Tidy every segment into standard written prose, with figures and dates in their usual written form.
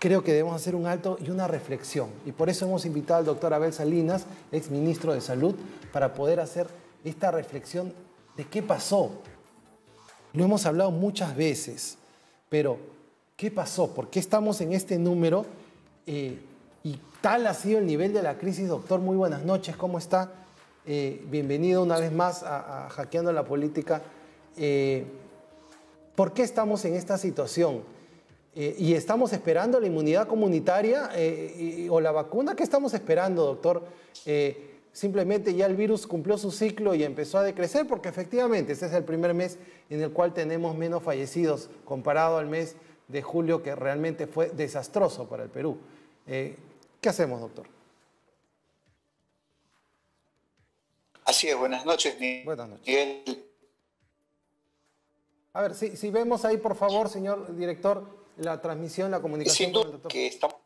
creo que debemos hacer un alto y una reflexión. Y por eso hemos invitado al doctor Abel Salinas, ex ministro de Salud, para poder hacer esta reflexión de qué pasó. Lo hemos hablado muchas veces, pero ¿qué pasó? ¿Por qué estamos en este número? Y tal ha sido el nivel de la crisis. Doctor, muy buenas noches, ¿cómo está? Bienvenido una vez más a Hackeando la Política. ¿Por qué estamos en esta situación? ¿Y estamos esperando la inmunidad comunitaria o la vacuna? ¿Qué estamos esperando, doctor? Simplemente ya el virus cumplió su ciclo y empezó a decrecer, porque efectivamente este es el primer mes en el cual tenemos menos fallecidos comparado al mes de julio, que realmente fue desastroso para el Perú. ¿Qué hacemos, doctor? Así es, buenas noches, Miguel. Buenas noches. A ver, si vemos ahí, por favor, señor director, la transmisión, la comunicación con el doctor. Que estamos...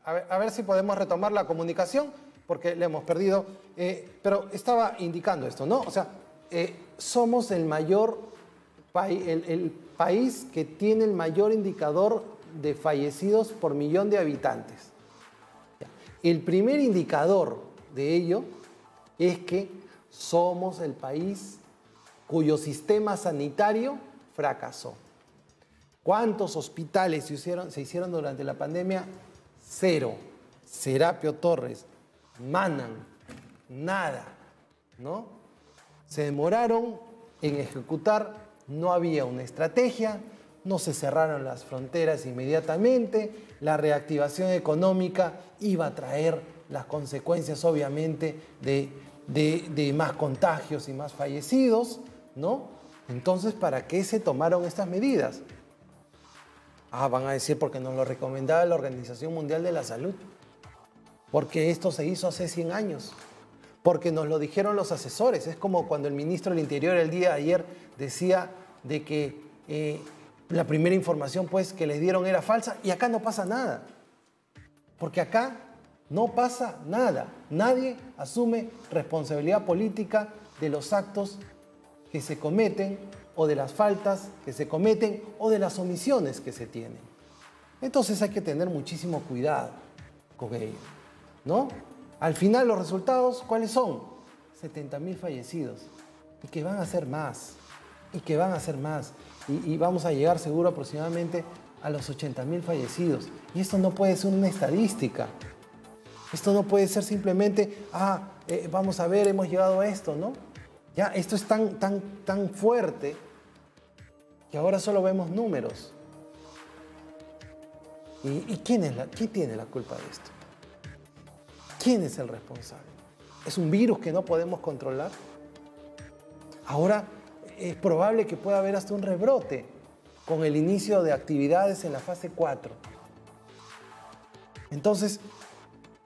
A ver si podemos retomar la comunicación, porque le hemos perdido. Pero estaba indicando esto, ¿no? O sea, somos el país que tiene el mayor indicador de fallecidos por millón de habitantes. El primer indicador de ello es que somos el país cuyo sistema sanitario fracasó. ¿Cuántos hospitales se hicieron durante la pandemia? 0. Serapio Torres, Manan, nada, ¿no? Se demoraron en ejecutar, no había una estrategia, no se cerraron las fronteras inmediatamente, la reactivación económica iba a traer las consecuencias, obviamente, de más contagios y más fallecidos, ¿no? Entonces, ¿para qué se tomaron estas medidas? Van a decir porque nos lo recomendaba la Organización Mundial de la Salud, porque esto se hizo hace 100 años, porque nos lo dijeron los asesores. Es como cuando el ministro del Interior el día de ayer decía de que la primera información pues que les dieron era falsa, y acá no pasa nada, porque acá no pasa nada. Nadie asume responsabilidad política de los actos que se cometen, o de las faltas que se cometen, o de las omisiones que se tienen. Entonces hay que tener muchísimo cuidado con ello, ¿no? Al final los resultados, ¿cuáles son? 70.000 fallecidos, y que van a ser más, y que van a ser más, y vamos a llegar seguro aproximadamente a los 80.000 fallecidos. Y esto no puede ser una estadística. Esto no puede ser simplemente, vamos a ver, hemos llegado a esto, ¿no? Ya, esto es tan fuerte que ahora solo vemos números. ¿Y quién tiene la culpa de esto? ¿Quién es el responsable? ¿Es un virus que no podemos controlar? Ahora es probable que pueda haber hasta un rebrote con el inicio de actividades en la fase 4. Entonces,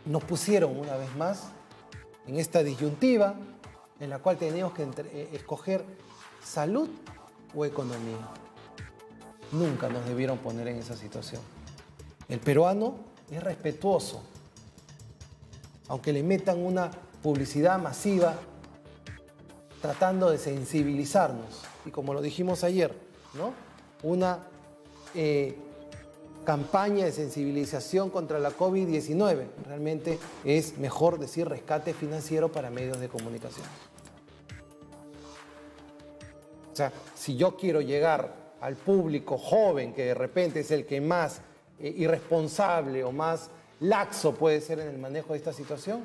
nos pusieron una vez más en esta disyuntiva en la cual teníamos que escoger salud o economía. Nunca nos debieron poner en esa situación. El peruano es respetuoso, aunque le metan una publicidad masiva tratando de sensibilizarnos. Y como lo dijimos ayer, ¿no? Una campaña de sensibilización contra la COVID-19. Realmente es mejor decir rescate financiero para medios de comunicación. O sea, si yo quiero llegar al público joven, que de repente es el que más irresponsable o más laxo puede ser en el manejo de esta situación,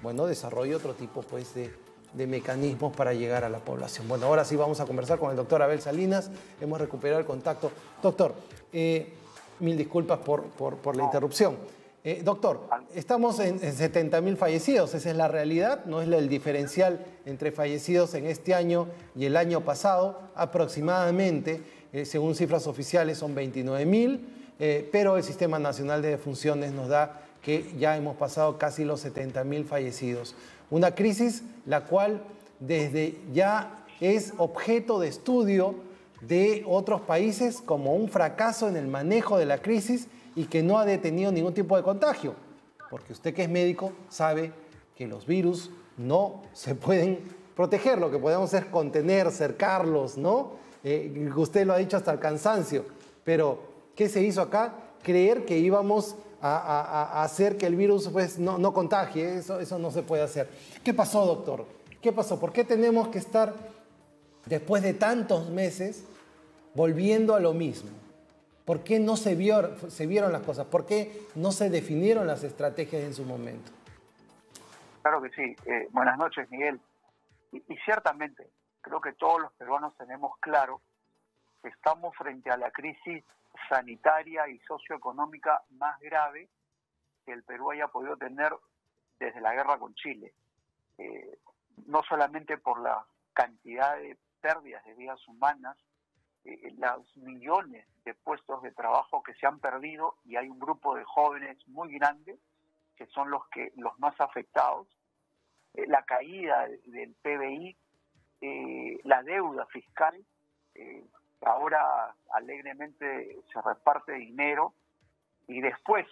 bueno, desarrollo otro tipo pues, de mecanismos para llegar a la población. Bueno, ahora sí vamos a conversar con el doctor Abel Salinas. Hemos recuperado el contacto. Doctor, mil disculpas por la interrupción. Doctor, estamos en 70.000 fallecidos, esa es la realidad, no es el diferencial entre fallecidos en este año y el año pasado. Aproximadamente, según cifras oficiales, son 29.000, pero el Sistema Nacional de Defunciones nos da que ya hemos pasado casi los 70.000 fallecidos. Una crisis la cual desde ya es objeto de estudio de otros países como un fracaso en el manejo de la crisis y que no ha detenido ningún tipo de contagio. Porque usted que es médico sabe que los virus no se pueden proteger, lo que podemos es contener, cercarlos, ¿no? Usted lo ha dicho hasta el cansancio, pero ¿qué se hizo acá? creer que íbamos a hacer que el virus pues, no contagie. Eso no se puede hacer. ¿Qué pasó, doctor? ¿Qué pasó? ¿Por qué tenemos que estar, después de tantos meses, volviendo a lo mismo? ¿Por qué no se vieron las cosas? ¿Por qué no se definieron las estrategias en su momento? Claro que sí. Buenas noches, Miguel. Y ciertamente, creo que todos los peruanos tenemos claro que estamos frente a la crisis sanitaria y socioeconómica más grave que el Perú haya podido tener desde la guerra con Chile. No solamente por la cantidad de pérdidas de vidas humanas, los millones de puestos de trabajo que se han perdido, y hay un grupo de jóvenes muy grande que son los más afectados, la caída del PBI, la deuda fiscal, ahora alegremente se reparte dinero y después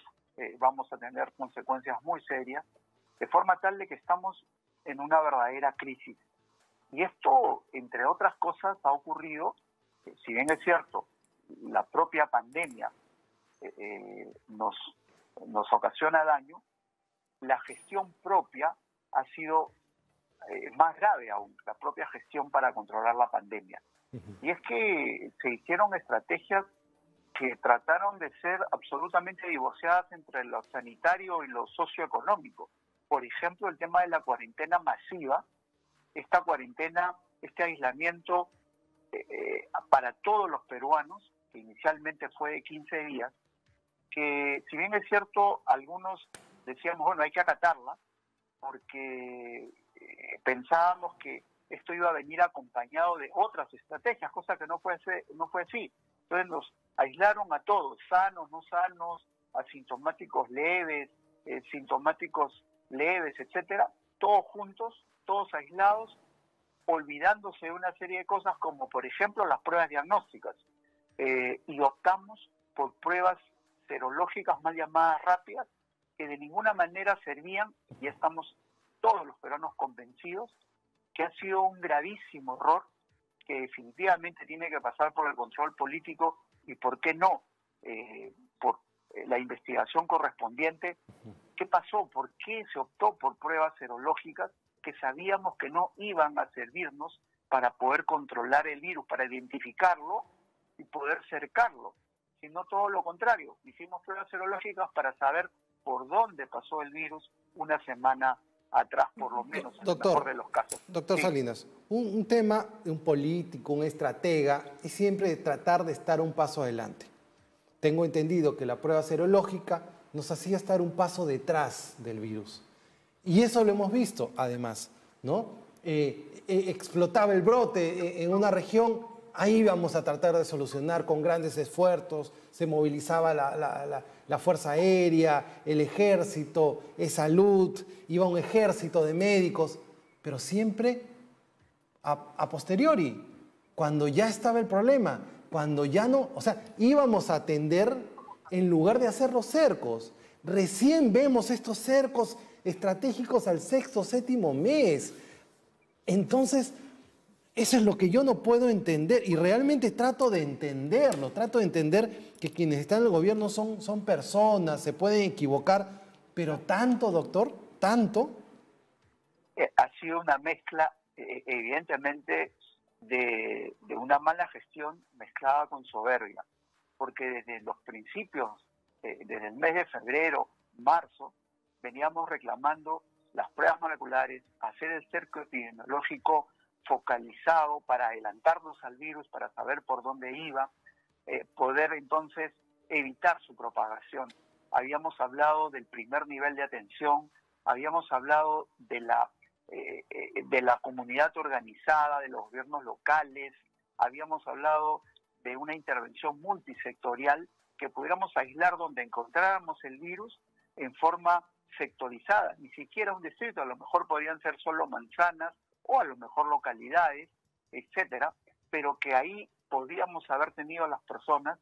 vamos a tener consecuencias muy serias, de forma tal de que estamos en una verdadera crisis. Y esto, entre otras cosas, ha ocurrido, si bien es cierto, la propia pandemia nos ocasiona daño, la gestión propia ha sido más grave aún, la propia gestión para controlar la pandemia. Y es que se hicieron estrategias que trataron de ser absolutamente divorciadas entre lo sanitario y lo socioeconómico. Por ejemplo, el tema de la cuarentena masiva, esta cuarentena, este aislamiento para todos los peruanos, que inicialmente fue de 15 días, que si bien es cierto, algunos decíamos, bueno, hay que acatarla, porque pensábamos que esto iba a venir acompañado de otras estrategias, cosa que no fue así. Entonces nos aislaron a todos, sanos, no sanos, asintomáticos leves, sintomáticos leves, etcétera, todos juntos, todos aislados, olvidándose de una serie de cosas como, por ejemplo, las pruebas diagnósticas. Y optamos por pruebas serológicas mal llamadas rápidas, que de ninguna manera servían, y estamos todos los peruanos convencidos que ha sido un gravísimo error que definitivamente tiene que pasar por el control político y, ¿por qué no?, por la investigación correspondiente. ¿Qué pasó? ¿Por qué se optó por pruebas serológicas que sabíamos que no iban a servirnos para poder controlar el virus, para identificarlo y poder cercarlo? Sino todo lo contrario, hicimos pruebas serológicas para saber por dónde pasó el virus una semana atrás, por lo menos, en el mejor de los casos. Doctor Sí. Salinas, un tema de un político, un estratega, es siempre tratar de estar un paso adelante. Tengo entendido que la prueba serológica nos hacía estar un paso detrás del virus. Y eso lo hemos visto, además, ¿no? Explotaba el brote en una región, ahí íbamos a tratar de solucionar con grandes esfuerzos, se movilizaba la Fuerza Aérea, el Ejército, salud, iba un ejército de médicos, pero siempre a posteriori, cuando ya estaba el problema, cuando ya no, o sea, íbamos a atender en lugar de hacer los cercos. Recién vemos estos cercos estratégicos al sexto, séptimo mes. Entonces, eso es lo que yo no puedo entender y realmente trato de entenderlo, trato de entender que quienes están en el gobierno son personas, se pueden equivocar, pero tanto, doctor, tanto. Ha sido una mezcla, evidentemente, de una mala gestión mezclada con soberbia, porque desde los principios, desde el mes de febrero, marzo, veníamos reclamando las pruebas moleculares, hacer el cerco epidemiológico focalizado para adelantarnos al virus, para saber por dónde iba, poder entonces evitar su propagación. Habíamos hablado del primer nivel de atención, habíamos hablado de la comunidad organizada, de los gobiernos locales, habíamos hablado de una intervención multisectorial que pudiéramos aislar donde encontráramos el virus en forma sectorizada, ni siquiera un distrito, a lo mejor podrían ser solo manzanas o a lo mejor localidades, etcétera, pero que ahí podríamos haber tenido a las personas,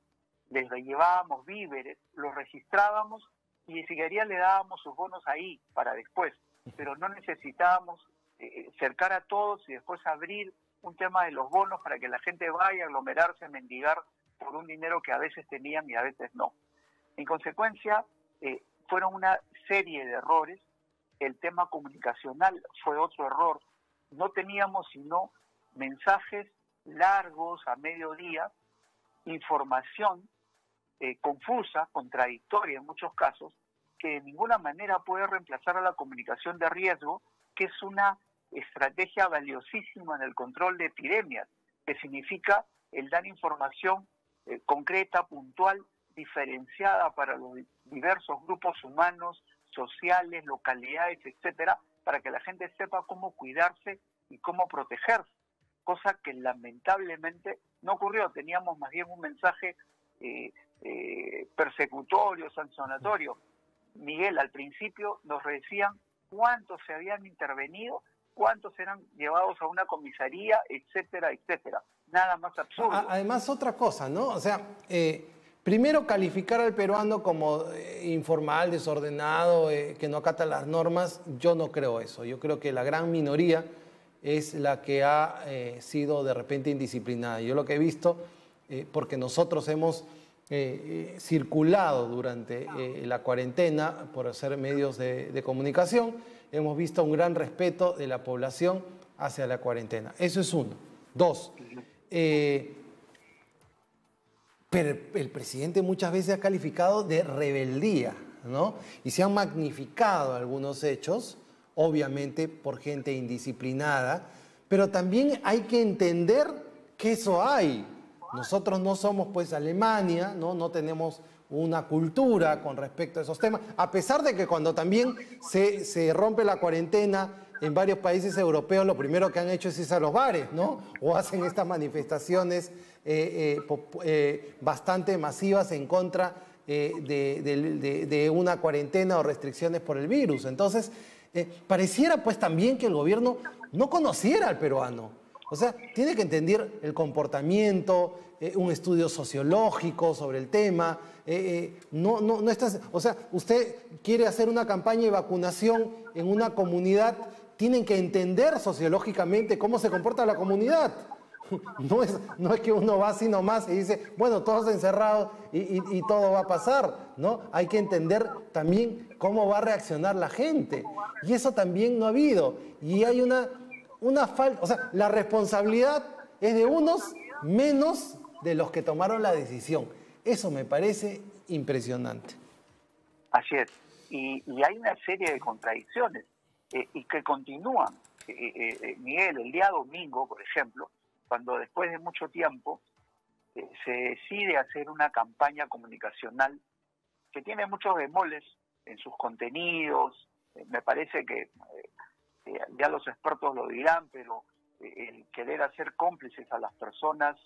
les llevábamos víveres, los registrábamos y ni siquiera le dábamos sus bonos ahí para después, pero no necesitábamos cercar a todos y después abrir un tema de los bonos para que la gente vaya a aglomerarse, a mendigar por un dinero que a veces tenían y a veces no. En consecuencia, fueron una serie de errores. El tema comunicacional fue otro error. No teníamos sino mensajes largos a mediodía, información confusa, contradictoria en muchos casos, que de ninguna manera puede reemplazar a la comunicación de riesgo, que es una estrategia valiosísima en el control de epidemias, que significa el dar información concreta, puntual, diferenciada para los diversos grupos humanos, sociales, localidades, etcétera, para que la gente sepa cómo cuidarse y cómo protegerse, cosa que lamentablemente no ocurrió. Teníamos más bien un mensaje persecutorio, sancionatorio. Miguel, al principio nos decían cuántos se habían intervenido, cuántos eran llevados a una comisaría, etcétera, etcétera. Nada más absurdo. Además, otra cosa, ¿no? O sea, primero calificar al peruano como informal, desordenado, que no acata las normas, yo no creo eso. Yo creo que la gran minoría es la que ha sido de repente indisciplinada. Yo lo que he visto, porque nosotros hemos circulado durante la cuarentena por hacer medios de comunicación, hemos visto un gran respeto de la población hacia la cuarentena. Eso es uno. Dos, pero el presidente muchas veces ha calificado de rebeldía, ¿no? Y se han magnificado algunos hechos, obviamente por gente indisciplinada, pero también hay que entender que eso hay. Nosotros no somos pues Alemania, no tenemos una cultura con respecto a esos temas, a pesar de que cuando también se rompe la cuarentena en varios países europeos, lo primero que han hecho es irse a los bares, ¿no? O hacen estas manifestaciones bastante masivas en contra de una cuarentena o restricciones por el virus. Entonces, pareciera pues también que el gobierno no conociera al peruano. O sea, tiene que entender el comportamiento, un estudio sociológico sobre el tema. No estás, o sea, usted quiere hacer una campaña de vacunación en una comunidad, tienen que entender sociológicamente cómo se comporta la comunidad. No es que uno va así nomás y dice, bueno, todos encerrados y todo va a pasar, ¿no? Hay que entender también cómo va a reaccionar la gente. Y eso también no ha habido. Y hay una falta, o sea, la responsabilidad es de unos menos de los que tomaron la decisión. Eso me parece impresionante. Así es. Y hay una serie de contradicciones y que continúan. Miguel, el día domingo, por ejemplo, cuando después de mucho tiempo se decide hacer una campaña comunicacional que tiene muchos bemoles en sus contenidos, me parece que ya los expertos lo dirán, pero el querer hacer cómplices a las personas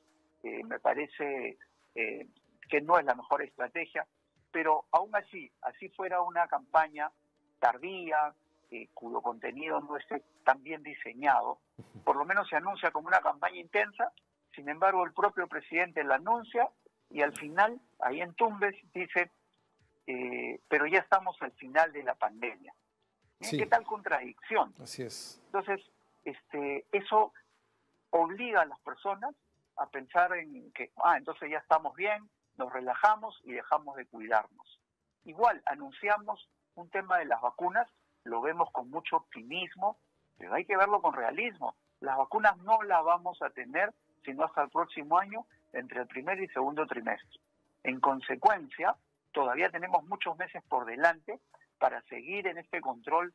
me parece que no es la mejor estrategia, pero aún así fuera una campaña tardía, cuyo contenido no esté tan bien diseñado, por lo menos se anuncia como una campaña intensa. Sin embargo, el propio presidente la anuncia y al final, ahí en Tumbes, dice, pero ya estamos al final de la pandemia. Sí. ¿Qué tal contradicción? Así es. Entonces, eso obliga a las personas a pensar en que, entonces ya estamos bien, nos relajamos y dejamos de cuidarnos. Igual, anunciamos un tema de las vacunas, lo vemos con mucho optimismo, pero hay que verlo con realismo. Las vacunas no las vamos a tener sino hasta el próximo año, entre el primer y segundo trimestre. En consecuencia, todavía tenemos muchos meses por delante para seguir en este control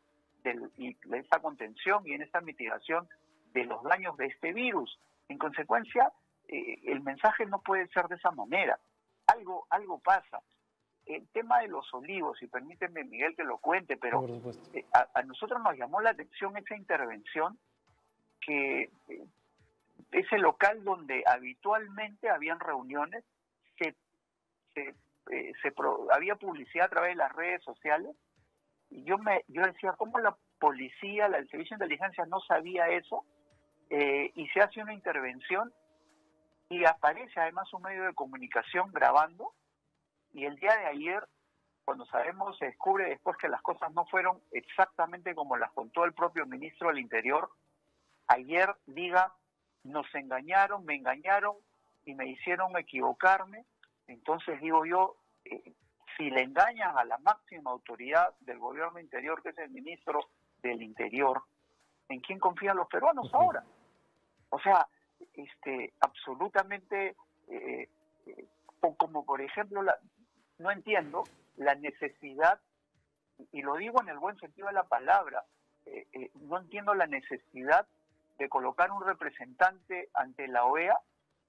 y de esta contención y en esta mitigación de los daños de este virus. En consecuencia, el mensaje no puede ser de esa manera. Algo pasa. El tema de los olivos, y permíteme, Miguel, que lo cuente, pero a nosotros nos llamó la atención esa intervención, que ese local donde habitualmente habían reuniones, había publicidad a través de las redes sociales, y yo decía, ¿cómo la policía, el servicio de inteligencia no sabía eso? Y se hace una intervención y aparece además un medio de comunicación grabando, y el día de ayer, cuando se descubre después que las cosas no fueron exactamente como las contó el propio ministro del Interior, ayer diga, nos engañaron, me engañaron y me hicieron equivocarme. Entonces digo yo, si le engañan a la máxima autoridad del gobierno interior, que es el ministro del Interior, ¿en quién confían los peruanos ahora? O sea, absolutamente, o como por ejemplo, no entiendo la necesidad, y lo digo en el buen sentido de la palabra, no entiendo la necesidad de colocar un representante ante la OEA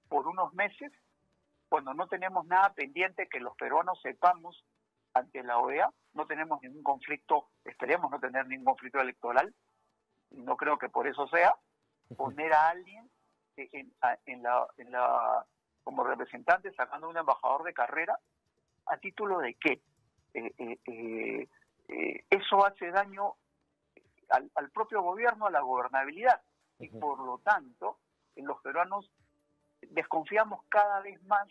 por unos meses, cuando no tenemos nada pendiente que los peruanos sepamos ante la OEA, no tenemos ningún conflicto, esperemos no tener ningún conflicto electoral, no creo que por eso sea, poner a alguien como representante sacando un embajador de carrera, ¿a título de qué? Eso hace daño al propio gobierno, a la gobernabilidad, y por lo tanto los peruanos desconfiamos cada vez más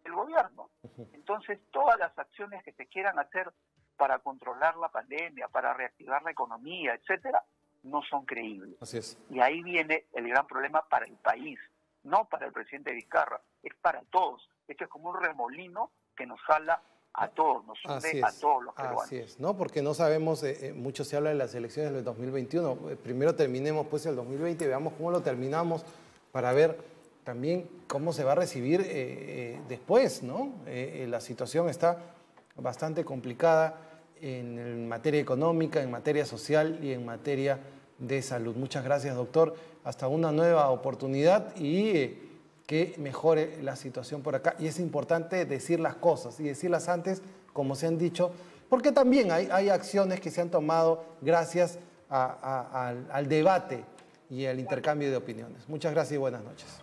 del gobierno. Entonces todas las acciones que se quieran hacer para controlar la pandemia, para reactivar la economía, etcétera, no son creíbles. Así es. Y ahí viene el gran problema para el país, no para el presidente Vizcarra, es para todos. Esto es como un remolino que nos jala a todos, nos hunde a todos los peruanos. Así es, ¿no? Porque no sabemos, mucho se habla de las elecciones del 2021, primero terminemos pues el 2020 y veamos cómo lo terminamos para ver también cómo se va a recibir después, ¿no? La situación está bastante complicada en materia económica, en materia social y en materia de salud. Muchas gracias, doctor. Hasta una nueva oportunidad y que mejore la situación por acá. Y es importante decir las cosas y decirlas antes, como se han dicho, porque también hay acciones que se han tomado gracias al debate y al intercambio de opiniones. Muchas gracias y buenas noches.